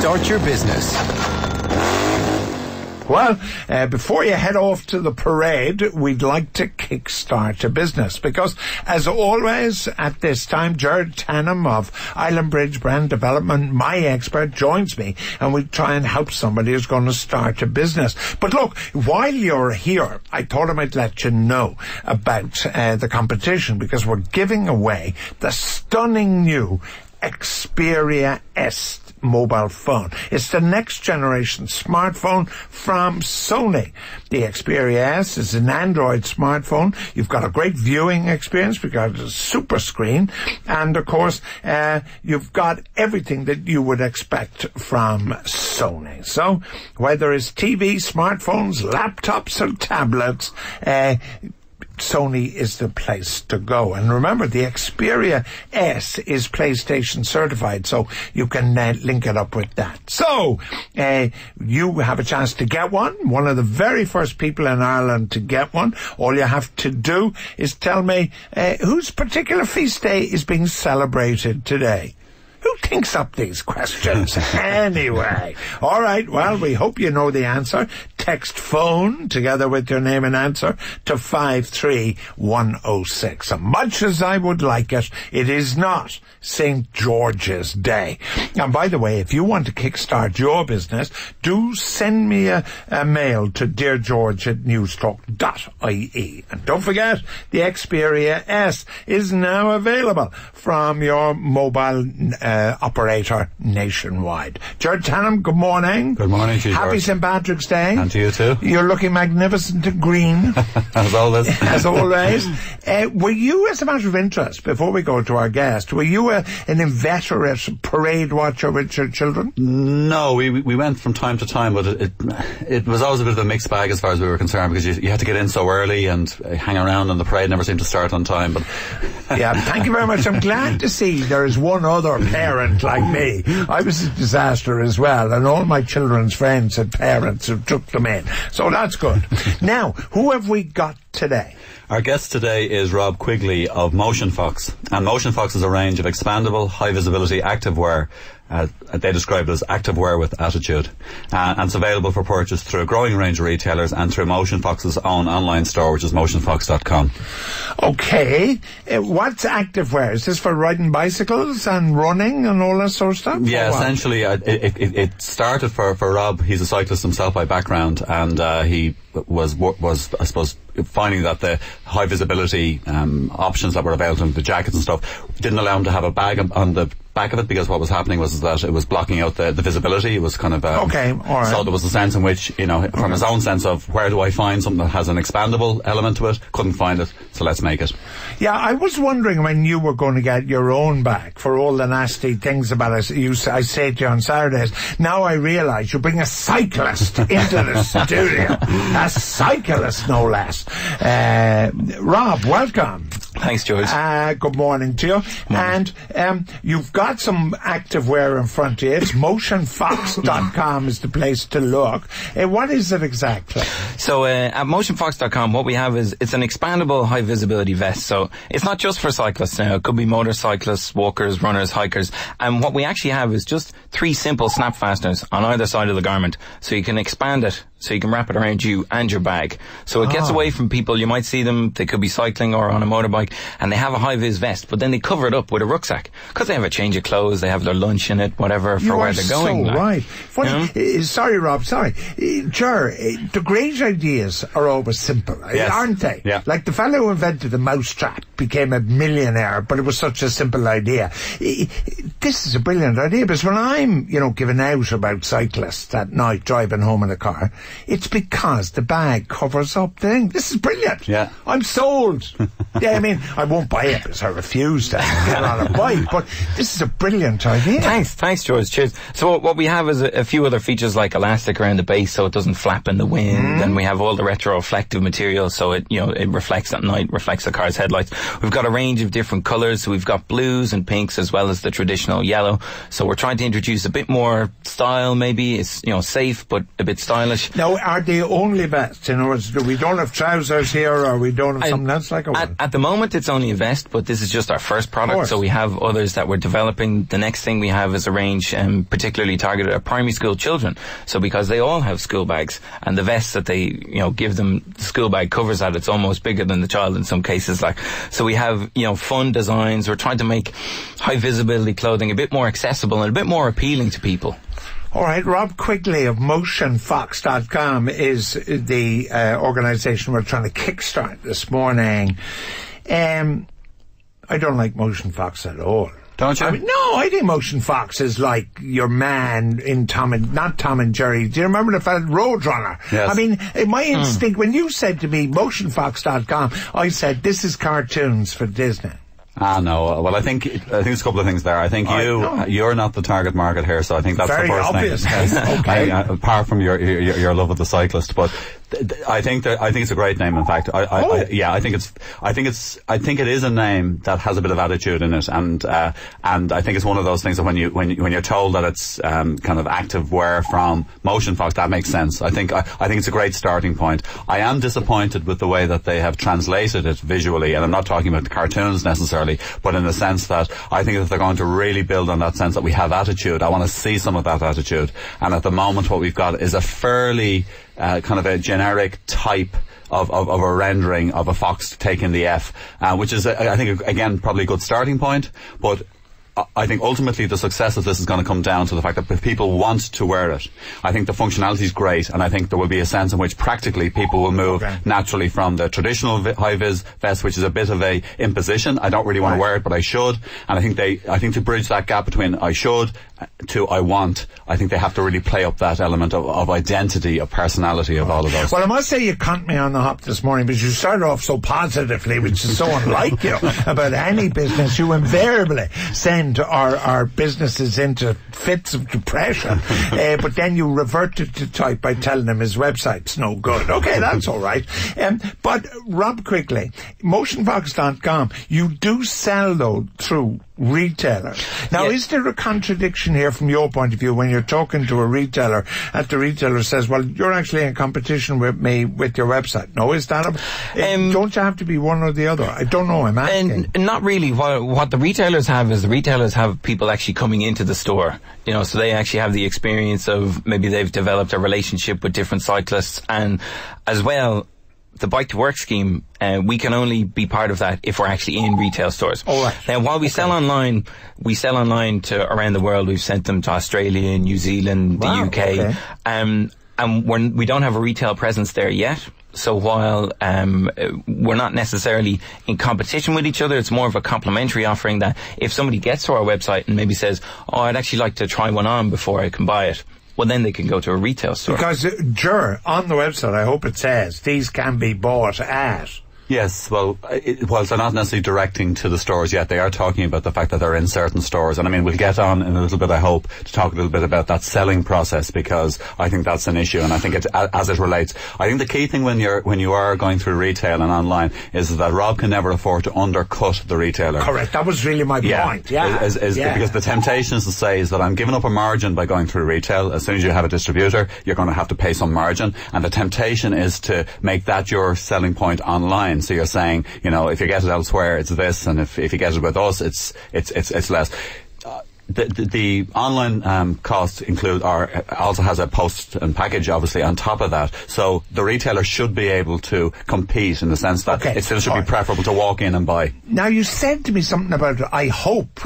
Kickstart Your Business. Well, before you head off to the parade, we'd like to kickstart your business because, as always, at this time, Jared Tannum of Island Bridge Brand Development, my expert, joins me, and we try and help somebody who's going to start a business. But look, while you're here, I thought I might let you know about the competition because we're giving away the stunning new Xperia S mobile phone. It's the next generation smartphone from Sony. The Xperia S is an Android smartphone. You've got a great viewing experience because it's a super screen, and of course you've got everything that you would expect from Sony. So whether it's TV, smartphones, laptops or tablets, Sony is the place to go. And remember, the Xperia S is PlayStation certified, so you can link it up with that. So, you have a chance to get one of the very first people in Ireland to get one. All you have to do is tell me whose particular feast day is being celebrated today. Who thinks up these questions? Anyway. All right. Well, we hope you know the answer. Text phone together with your name and answer to 53106. As much as I would like it, it is not St. George's Day. And by the way, if you want to kickstart your business, do send me a mail to deargeorge@newstalk.ie. And don't forget, the Xperia S is now available from your mobile operator nationwide. Jared Tannum, good morning. Good morning to you, Happy George. St. Patrick's Day. And to you too. You're looking magnificent in green. As always. As always. Were you, as a matter of interest, before we go to our guest, were you an inveterate parade watcher with your children? No, we went from time to time, but it was always a bit of a mixed bag as far as we were concerned, because you had to get in so early and hang around, and the parade never seemed to start on time. But yeah, thank you very much. I'm glad to see there is one other parent like me. I was a disaster as well, and all my children's friends had parents who took them in. So that's good. Now, who have we got today? Our guest today is Rob Quigley of MotionFox. And MotionFox is a range of expandable, high-visibility activewear. They describe it as activewear with attitude. And it's available for purchase through a growing range of retailers and through MotionFox's own online store, which is MotionFox.com. Okay. What's activewear? Is this for riding bicycles and running and all that sort of stuff? Yeah, essentially, it started for Rob. He's a cyclist himself by background, and he was I suppose, finding that the high visibility options that were available to him, the jackets and stuff, didn't allow him to have a bag on the back of it, because what was happening was that it was blocking out the visibility. It was kind of okay, all right. So there was a sense in which, from his own sense of where do I find something that has an expandable element to it, couldn't find it, so let's make it. Yeah, I was wondering when you were going to get your own bag for all the nasty things about it. I say to you on Saturdays, now I realise you bring a cyclist into the studio. A cyclist, no less. Rob, welcome. Thanks, George. Good morning to you. Morning. And you've got some activewear in front of you. It's MotionFox.com is the place to look. What is it exactly? So at MotionFox.com, what we have is it's an expandable high visibility vest. So it's not just for cyclists now. It could be motorcyclists, walkers, runners, hikers. And what we actually have is just 3 simple snap fasteners on either side of the garment. So you can expand it, so you can wrap it around you and your bag. So it gets away from people. You might see them, they could be cycling or on a motorbike, and they have a high-vis vest, but then they cover it up with a rucksack, because they have a change of clothes, they have their lunch in it, whatever, for where they're going. You are so right. Funny, sorry, Rob, sorry. Sure, the great ideas are always simple, yes, aren't they? Yeah. Like the fellow who invented the mousetrap became a millionaire, but it was such a simple idea. This is a brilliant idea, because when I'm, giving out about cyclists at night, driving home in a car, it's because the bag covers up the thing. This is brilliant. Yeah. I'm sold. Yeah, I mean, I won't buy it because I refuse to get on a bike, but this is a brilliant idea. Thanks, George. Cheers. So what we have is a few other features like elastic around the base so it doesn't flap in the wind, and we have all the retroreflective material so it reflects at night, reflects the car's headlights. We've got a range of different colours. So we've got blues and pinks as well as the traditional yellow. So we're trying to introduce a bit more style, maybe. It's, safe but a bit stylish. Now, are they only vests? In other words, we don't have trousers here, or we don't have something else like a one? At the moment, it's only a vest, but this is just our first product. So we have others that we're developing. The next thing we have is a range particularly targeted at primary school children. So because they all have school bags, and the vest that they, give them, the school bag covers that. It's almost bigger than the child in some cases. So we have, fun designs. We're trying to make high visibility clothing a bit more accessible and a bit more appealing to people. All right, Rob Quigley of MotionFox.com is the organisation we're trying to kickstart this morning. I don't like MotionFox at all. Don't you? I think MotionFox is like your man in not Tom and Jerry. Do you remember the fellow Roadrunner? Yes. My instinct, when you said to me, MotionFox.com, I said, this is cartoons for Disney. No. Well, I think there's a couple of things there. I think you're not the target market here, so I think that's very the first obvious. thing. Okay. Apart from your love of the cyclist, but I think it's a great name. In fact, I think it is a name that has a bit of attitude in it, and I think it's one of those things that when you're told that it's kind of active wear from MotionFox, that makes sense. I think it's a great starting point. I am disappointed with the way that they have translated it visually, and I'm not talking about the cartoons necessarily, but in the sense that I think that they're going to really build on that sense that we have attitude. I want to see some of that attitude, and at the moment what we've got is a fairly kind of a generic type of a rendering of a fox taking the F, which is, I think, again, probably a good starting point, but I think ultimately the success of this is going to come down to the fact that if people want to wear it, I think the functionality is great, and I think there will be a sense in which practically people will move naturally from the traditional high-vis vest, which is a bit of a imposition. I don't really want to wear it, but I should. And I think to bridge that gap between I should to I want, I think they have to really play up that element of identity, of personality, of all of those. Well, I must say you caught me on the hop this morning, because you started off so positively, which is so unlike you, about any business. You invariably send our businesses into fits of depression, but then you reverted to type by telling them his website's no good. Okay, that's all right. But Rob Quigley, MotionFox.com, you do sell though through retailers. Now, is there a contradiction here from your point of view when you're talking to a retailer, and the retailer says, well, you're actually in competition with me with your website? No, is that don't you have to be one or the other? I don't know, I'm asking. Not really. What the retailers have is the retailers have people actually coming into the store, so they actually have the experience of maybe they've developed a relationship with different cyclists, and as well, the Bike to Work scheme, we can only be part of that if we're actually in retail stores. All right. Now, while we sell online to around the world. We've sent them to Australia, New Zealand, the UK, and we don't have a retail presence there yet. So while we're not necessarily in competition with each other, it's more of a complementary offering that if somebody gets to our website and maybe says, I'd actually like to try one on before I can buy it, well, then they can go to a retail store. Because, on the website, I hope it says, these can be bought at... Yes, well, whilst they're not necessarily directing to the stores yet, they are talking about the fact that they're in certain stores. And I mean, we'll get on in a little bit, I hope, to talk a little bit about that selling process, because I think that's an issue. And I think as it relates, I think the key thing when you are going through retail and online is that Rob can never afford to undercut the retailer. Correct. That was really my point. Because the temptation is to say is that I'm giving up a margin by going through retail. As soon as you have a distributor, you're going to have to pay some margin. And the temptation is to make that your selling point online. So you're saying, if you get it elsewhere, it's this, and if you get it with us, it's less. The online costs also has a post and package, obviously, on top of that. So the retailer should be able to compete in the sense that it still should be preferable to walk in and buy. Now, you said to me something about, I hope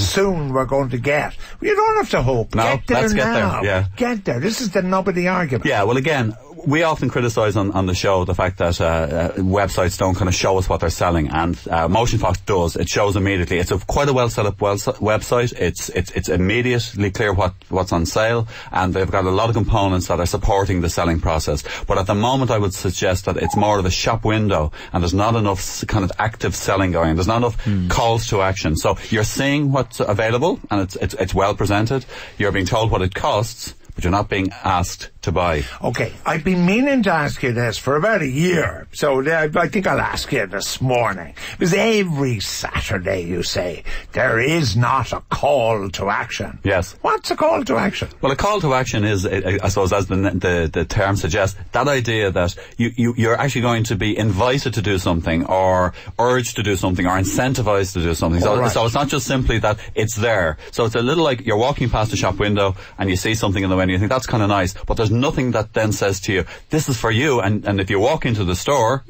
soon we're going to get. You don't have to hope. No, get there let's now. Get there. Yeah. Get there. This is the nub of the argument. Yeah, well, again, we often criticise on the show the fact that websites don't kind of show us what they're selling, and MotionFox does. It shows immediately. It's quite a well set up website. It's immediately clear what's on sale, and they've got a lot of components that are supporting the selling process. But at the moment, I would suggest that it's more of a shop window, and there's not enough kind of active selling going. There's not enough calls to action. So you're seeing what's available, and it's well presented. You're being told what it costs, but you're not being asked to buy. Okay, I've been meaning to ask you this for about a year, so I think I'll ask you this morning. Because every Saturday you say, there is not a call to action. Yes. What's a call to action? Well, a call to action is, I suppose, as the term suggests, that idea that you're actually going to be invited to do something, or urged to do something, or incentivized to do something. So it's not just simply that it's there. So it's a little like you're walking past a shop window and you see something in the window, you think that's kind of nice, but there's nothing that then says to you, this is for you. And if you walk into the store,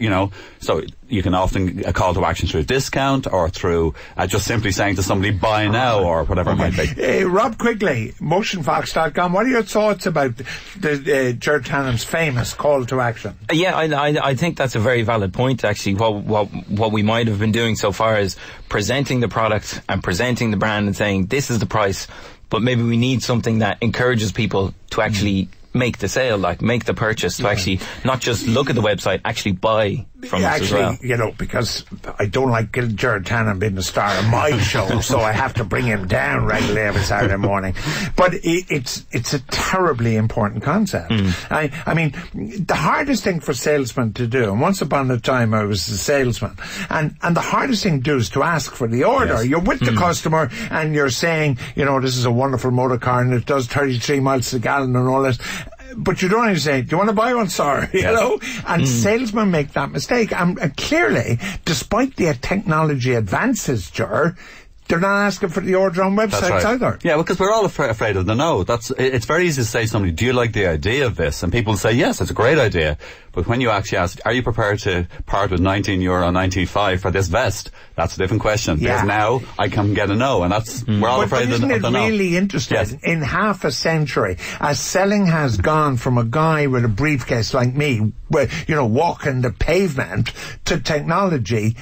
so you can often a call to action through a discount, or through just simply saying to somebody, buy now, or whatever it might be. Rob Quigley, MotionFox.com, what are your thoughts about the Ger Tannum's famous call to action? Yeah, I think that's a very valid point, actually. What we might have been doing so far is presenting the product and presenting the brand and saying, this is the price, but maybe we need something that encourages people to actually make the sale, like make the purchase, to actually not just look at the website, actually buy from us as well. Because I don't like Ger Tannum being the star of my show, so I have to bring him down regularly every Saturday morning. But it's a terribly important concept. I mean, the hardest thing for salesmen to do, and once upon a time I was a salesman, and the hardest thing to do is to ask for the order. Yes. You're with the customer and you're saying, this is a wonderful motor car and it does 33 miles a gallon and all this. But you don't only say, do you want to buy one, sir? And salesmen make that mistake. And clearly, despite the technology advances, Ger, they're not asking for the order on websites either. Yeah, because we're all afraid of the no. It's very easy to say to somebody, do you like the idea of this? And people say, yes, it's a great idea. But when you actually ask, are you prepared to part with €19.95 for this vest? That's a different question. Because now I can get a no, and we're all afraid of the no. Isn't it really interesting? Yes. In half a century, as selling has gone from a guy with a briefcase like me, walking the pavement, to technology,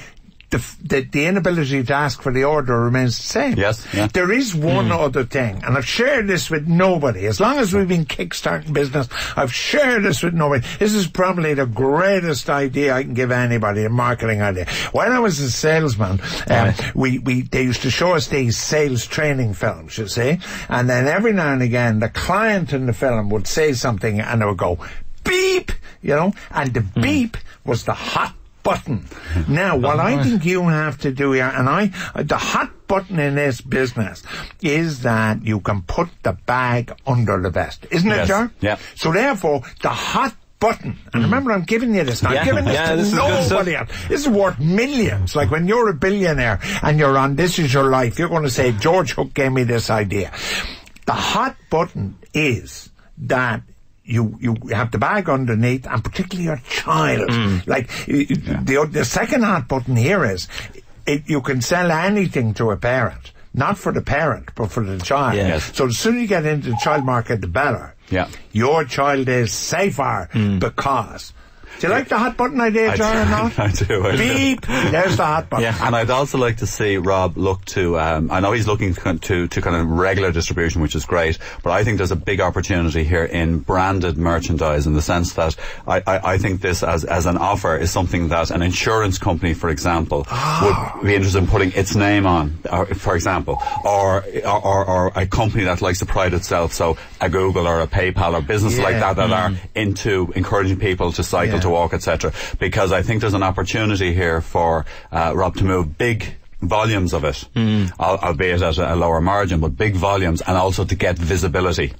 the inability to ask for the order remains the same. Yes. Yeah. There is one other thing, and I've shared this with nobody. As long as we've been kickstarting business, I've shared this with nobody. This is probably the greatest idea I can give anybody, a marketing idea. When I was a salesman, they used to show us these sales training films, you see, and then every now and again, the client in the film would say something, and they would go, beep, and the beep was the hot button. Now, what I think you have to do here, and the hot button in this business is that you can put the bag under the vest. Isn't it, Ger? Yeah. So therefore, the hot button, and remember, I'm giving you this now. I'm giving this to nobody else. This is worth millions. Like when you're a billionaire and you're on This Is Your Life, you're going to say, George Hook gave me this idea. The hot button is that you have the bag underneath, and particularly your child. The second hot button here is, you can sell anything to a parent. Not for the parent, but for the child. Yes. So the sooner you get into the child market, the better. Yeah. Your child is safer because... Do you like the hot button idea, John, or not? I do. Beep! There's the hot button. Yeah. And I'd also like to see Rob look to, I know he's looking to kind of regular distribution, which is great, but I think there's a big opportunity here in branded merchandise, in the sense that I think this as an offer is something that an insurance company, for example, would be interested in putting its name on, for example, or a company that likes to pride itself, so a Google or a PayPal or businesses like that are into encouraging people to cycle, to walk, etc. Because I think there's an opportunity here for Rob to move big volumes of it, albeit at a lower margin, but big volumes, and also to get visibility.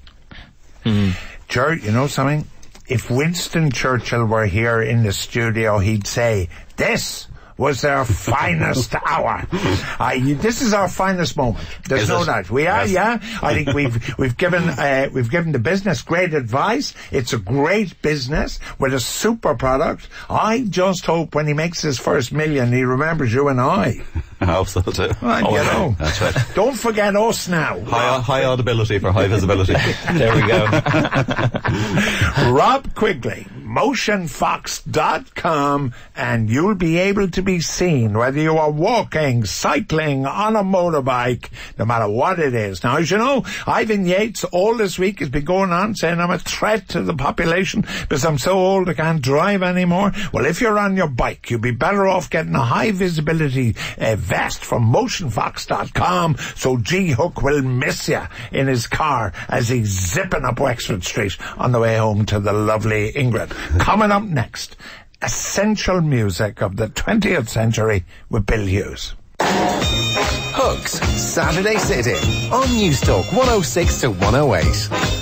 Ger, you know something? If Winston Churchill were here in the studio, he'd say, this was their finest hour. This is our finest moment. There's no doubt. We are, I think we've given the business great advice. It's a great business with a super product. I just hope when he makes his first million, he remembers you and I. I hope so too. Well, that's right. Don't forget us now. High audibility for high visibility. There we go. Rob Quigley, MotionFox.com, and you'll be able to be seen whether you are walking, cycling, on a motorbike, no matter what it is. Now, as you know, Ivan Yates all this week has been going on saying I'm a threat to the population because I'm so old I can't drive anymore. Well, if you're on your bike, you'd be better off getting a high visibility vest from MotionFox.com so G Hook will miss you in his car as he's zipping up Wexford Street on the way home to the lovely Ingrid. Coming up next, essential music of the 20th century with Bill Hughes. Hooks, Saturday City on NewsTalk 106 to 108.